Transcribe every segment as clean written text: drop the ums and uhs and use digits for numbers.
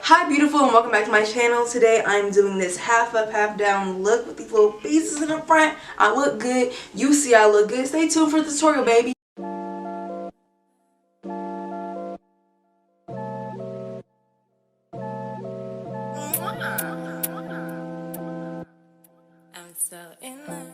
Hi beautiful, and welcome back to my channel. Today I'm doing this half up, half down look with these little pieces in the front. I look good. You see I look good. Stay tuned for the tutorial, baby. I'm so in love.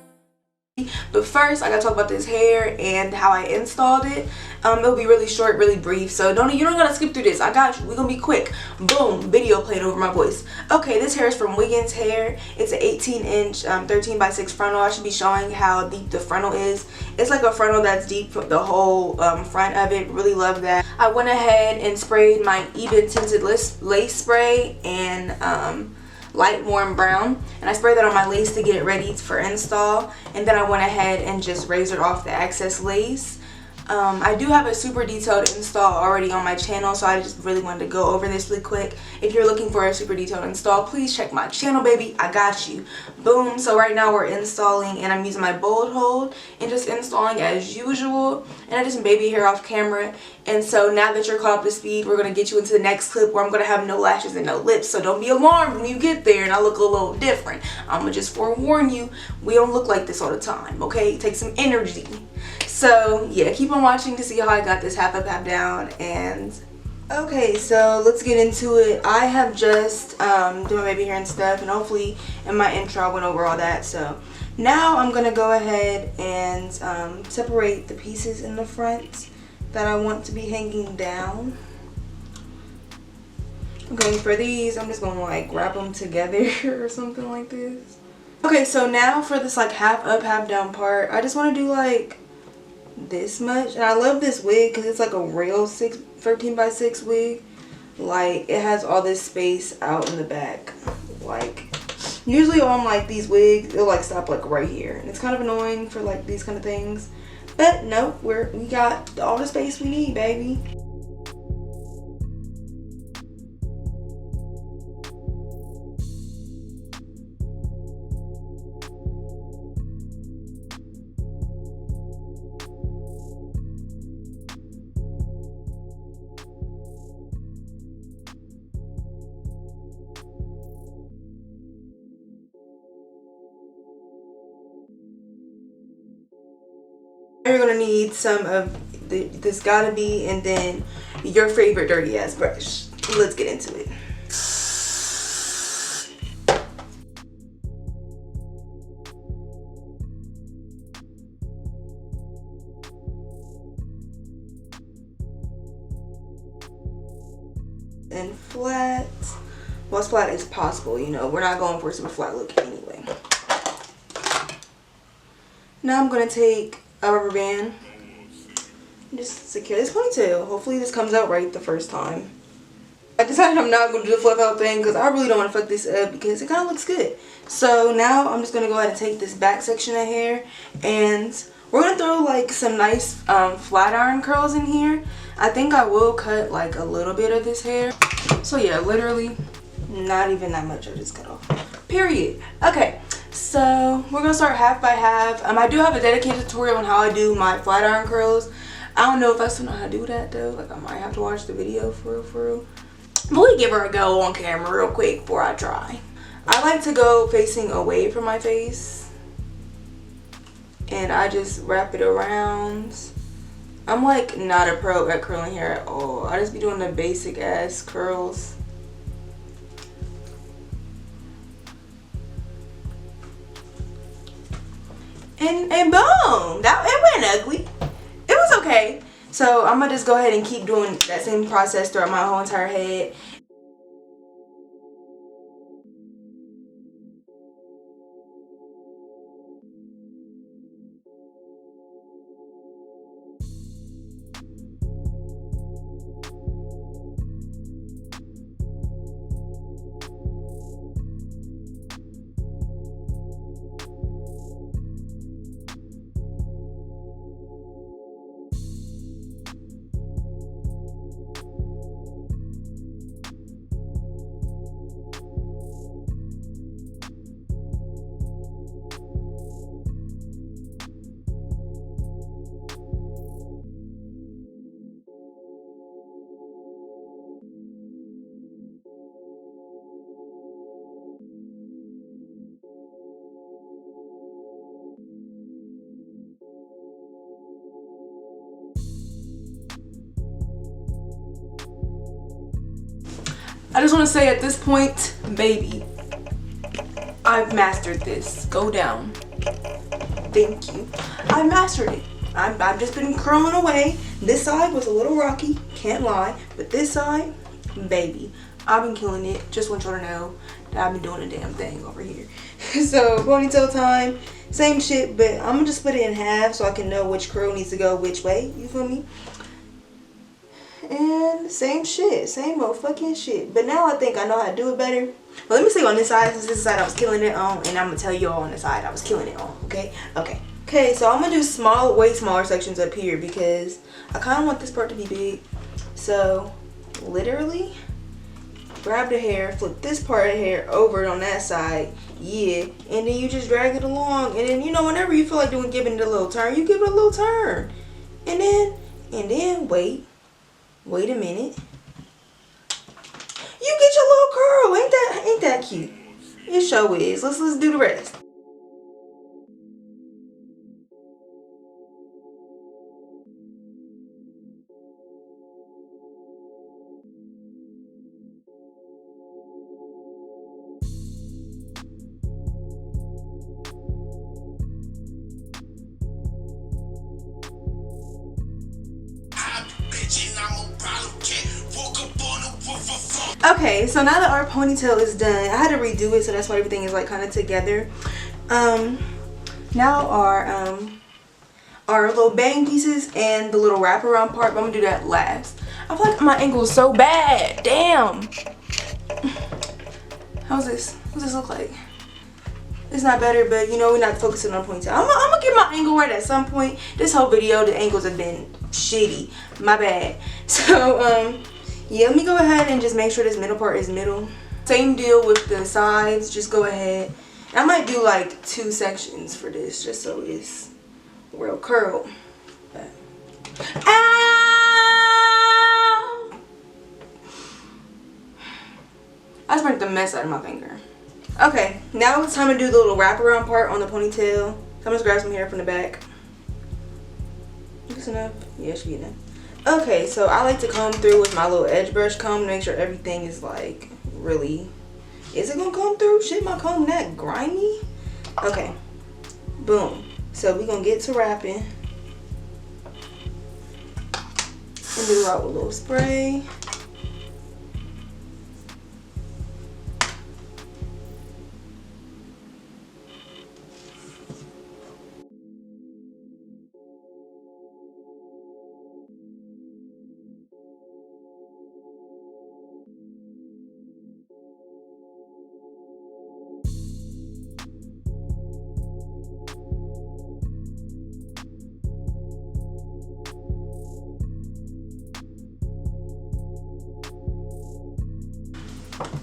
But first, I gotta talk about this hair and how I installed it. It'll be really short, really brief, so you don't gotta skip through this. I got you. We're gonna be quick. Boom, video playing over my voice. Okay, this hair is from Wiggins hair. It's an 18-inch 13x6 frontal. I should be showing how deep the frontal is. It's like a frontal that's deep, the whole front of it. Really love that. I went ahead and sprayed my even tinted lace spray and light warm brown, and I sprayed that on my lace to get it ready for install, and then I went ahead and just razored off the excess lace. I do have a super detailed install already on my channel, so I just really wanted to go over this really quick. If you're looking for a super detailed install, please check my channel, baby. I got you. Boom. So right now we're installing, and I'm using my bold hold and just installing as usual, and I did some baby hair off camera. And so now that you're caught up to speed, we're going to get you into the next clip where I'm going to have no lashes and no lips, so don't be alarmed when you get there and I look a little different. I'm going to just forewarn you, we don't look like this all the time, okay? Take some energy. So yeah, keep on watching to see how I got this half up, half down. And okay, so let's get into it. I have just done my baby hair and stuff, and hopefully in my intro I went over all that. So now I'm gonna go ahead and separate the pieces in the front that I want to be hanging down. Okay, for these I'm just gonna like wrap them together or something like this. Okay, so now for this like half up, half down part, I just want to do like this much. And I love this wig because it's like a real 13x6 wig. Like it has all this space out in the back. Like usually on like these wigs it'll like stop like right here, and it's kind of annoying for like these kind of things, but no, we got all the space we need, baby. You're gonna need some of this gotta be, and then your favorite dirty ass brush. Let's get into it. And flat, well, as flat as possible, you know, we're not going for a super flat look anyway. Now I'm gonna take a rubber band and just secure this ponytail. Hopefully this comes out right the first time. I decided I'm not going to do the fluff out thing because I really don't want to fuck this up because it kind of looks good. So now I'm just going to go ahead and take this back section of hair, and we're going to throw like some nice flat iron curls in here. I think I will cut like a little bit of this hair. So yeah, literally not even that much I just cut off. Period. Okay. So we're gonna start half by half. I do have a dedicated tutorial on how I do my flat iron curls. I don't know if I still know how to do that though. Like I might have to watch the video for real. But we give her a go on camera real quick before I try. I like to go facing away from my face, and I just wrap it around. I'm like not a pro at curling hair at all. I just be doing the basic ass curls. And boom, it went ugly. It was okay. So I'm gonna just go ahead and keep doing that same process throughout my whole entire head. I just want to say at this point, baby, I've mastered this. Go down. Thank you. I mastered it. I've just been curling away. This side was a little rocky, can't lie. But this side, baby, I've been killing it. Just want y'all to know that I've been doing a damn thing over here. So, ponytail time. Same shit, but I'm going to just split it in half so I can know which curl needs to go which way. You feel me? And same shit. Same old fucking shit. But now I think I know how to do it better. But let me say on this side, since this side I was killing it on. And I'm going to tell y'all on the side I was killing it on. Okay? Okay. Okay, so I'm going to do small, way smaller sections up here because I kind of want this part to be big. So, literally, grab the hair, flip this part of hair over on that side. Yeah, and then you just drag it along. And then, you know, whenever you feel like giving it a little turn, you give it a little turn. And then, wait a minute. You get your little curl. Ain't that cute? It sure is. Let's do the rest. Okay, so now that our ponytail is done, I had to redo it, so that's why everything is like kind of together. Now our little bang pieces and the little wraparound part, but I'm gonna do that last. I feel like my angle is so bad. Damn. How's this? What's this look like? It's not better, but you know, we're not focusing on ponytail. I'm gonna get my angle right at some point. This whole video, the angles have been shitty. My bad. So, yeah, let me go ahead and just make sure this middle part is middle. Same deal with the sides. Just go ahead. I might do like 2 sections for this, just so it's real curled. Ow! I just burnt the mess out of my finger. Okay, now it's time to do the little wraparound part on the ponytail. So I'm just grab some hair from the back. Is this enough? Yeah, should be enough. Okay, so I like to comb through with my little edge brush comb to make sure everything is like really. Is it gonna comb through? Shit, my comb that grimy? Okay, boom. So we're gonna get to wrapping. And do it out with a little spray.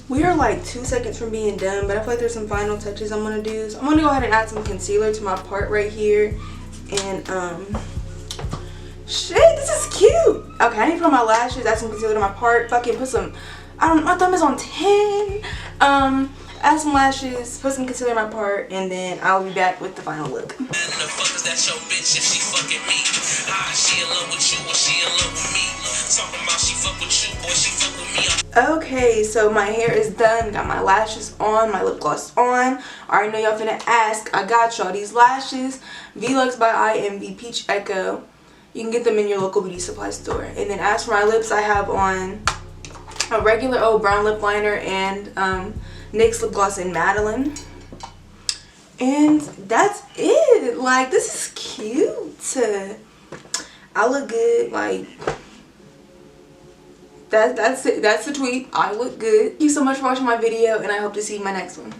We are like 2 seconds from being done, but I feel like there's some final touches I'm gonna do. So I'm gonna go ahead and add some concealer to my part right here. And shit, this is cute. Okay, I need to put on my lashes, add some concealer to my part, fucking put some, my thumb is on 10. Add some lashes, put some concealer in my part, and then I'll be back with the final look. Okay, so my hair is done, got my lashes on, my lip gloss on. I already know y'all finna ask. I got y'all these lashes, Velux by IMV Peach Echo. You can get them in your local beauty supply store. And then as for my lips, I have on a regular old brown lip liner and NYX lip gloss in Madeline. And that's it. Like, this is cute. I look good. Like, that's it. That's the tweet. I look good. Thank you so much for watching my video, and I hope to see you in my next one.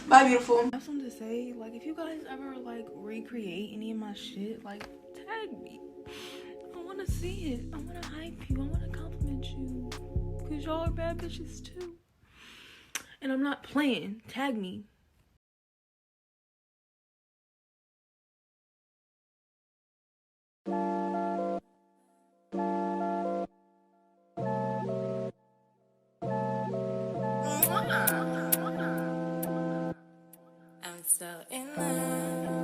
Bye, beautiful. I have something to say. Like, if you guys ever like recreate any of my shit, like, tag me. I want to see it. I want to hype you. I want to compliment you. Because y'all are bad bitches too. And I'm not playing. Tag me. I'm so in love.